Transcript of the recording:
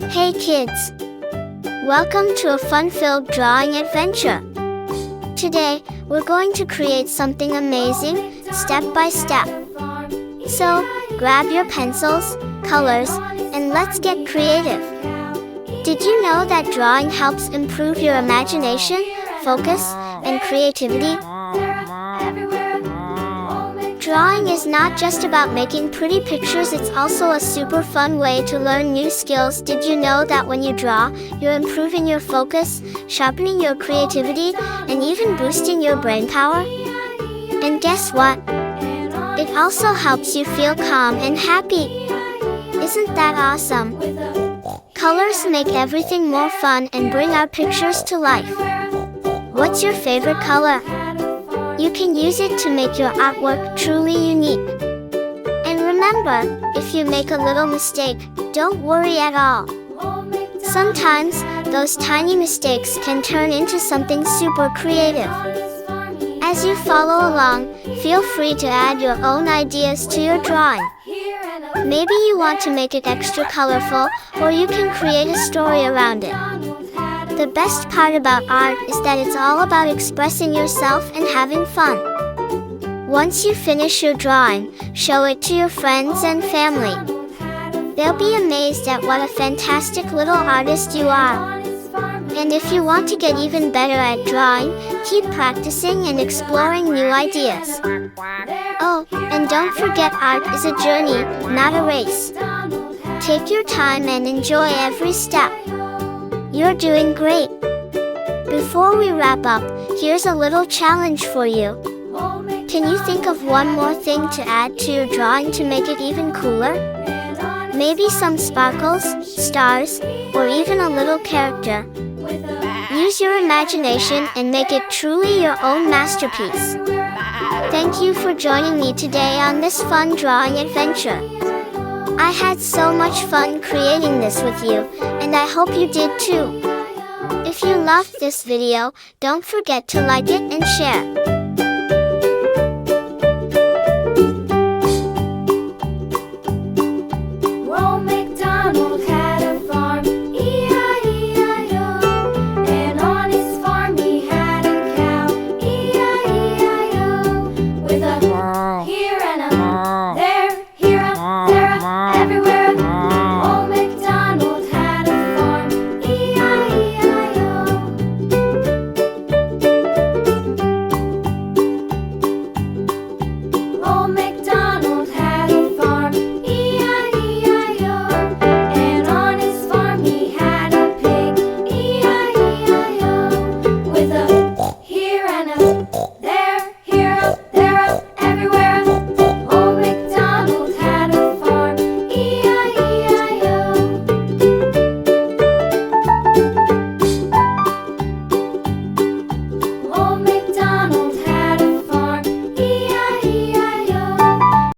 Hey kids! Welcome to a fun-filled drawing adventure. Today, we're going to create something amazing, step by step. So, grab your pencils, colors, and let's get creative. Did you know that drawing helps improve your imagination, focus, and creativity? Drawing is not just about making pretty pictures, it's also a super fun way to learn new skills. Did you know that when you draw, you're improving your focus, sharpening your creativity, and even boosting your brain power? And guess what? It also helps you feel calm and happy. Isn't that awesome? Colors make everything more fun and bring our pictures to life. What's your favorite color? You can use it to make your artwork truly unique. And remember, if you make a little mistake, don't worry at all. Sometimes, those tiny mistakes can turn into something super creative. As you follow along, feel free to add your own ideas to your drawing. Maybe you want to make it extra colorful, or you can create a story around it. The best part about art is that it's all about expressing yourself and having fun. Once you finish your drawing, show it to your friends and family. They'll be amazed at what a fantastic little artist you are. And if you want to get even better at drawing, keep practicing and exploring new ideas. Oh, and don't forget, art is a journey, not a race. Take your time and enjoy every step. You're doing great! Before we wrap up, here's a little challenge for you. Can you think of one more thing to add to your drawing to make it even cooler? Maybe some sparkles, stars, or even a little character. Use your imagination and make it truly your own masterpiece. Thank you for joining me today on this fun drawing adventure. I had so much fun creating this with you, and I hope you did too. If you loved this video, don't forget to like it and share.